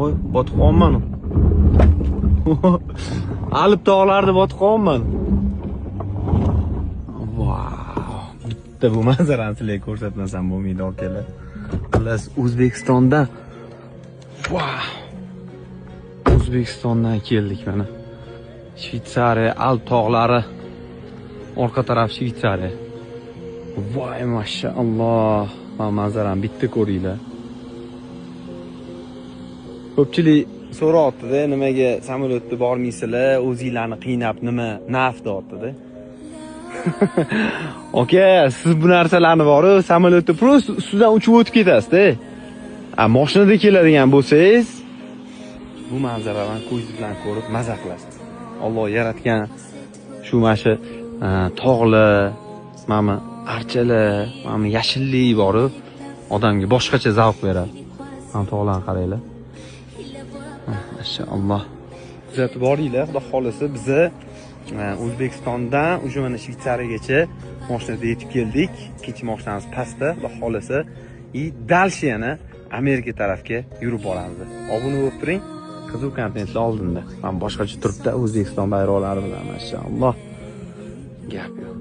Voy, botib qolman. Alp tog'larida botib qolman. Vau. Bitta bu manzarani sizlarga ko'rsatmasam bo'lmaydi, akalar. Xullas, O'zbekistonda vau. O'zbekistondan keldik mana. Shvetsariya Alp tog'lari. Orqa taraf Shvetsariya. Voy, mashaalloh. Mana manzarani bitta ko'ringlar. Ko'pchilik so'rayapti-da, nimaga samolyotda bormaysizlar, o'zinglarni qiynab nima naf deyapti-da. Aka, siz bu narsalarni bor-ku, samolyotda prosta ustidan uchib o'tib ketasiz-da. Mashinada keladigan bo'lsangiz, bu manzaralarni ko'zingiz bilan ko'rib maza qilasiz. Alloh yaratgan shu mashi tog'lar, mana archalar, mana yashillik bor-ku, odamga boshqacha zavq beradi. Mana tog'larni qaranglar. Mashaalloh. Kuzatib boringlar, xudo xolisa biza O'zbekistondan o'sha mana Shvetsariyagacha mashinada yetib keldik. Ikkinchi mashinamiz pastda, xudo xolisa, dalshi yana Amerika tarafga yurib boramiz. Obuna bo'lib turing. Qiziq kontentlar oldinda. Men boshqacha turibdi O'zbekiston bayroqlari bilan, mashaalloh. Gap yo'q.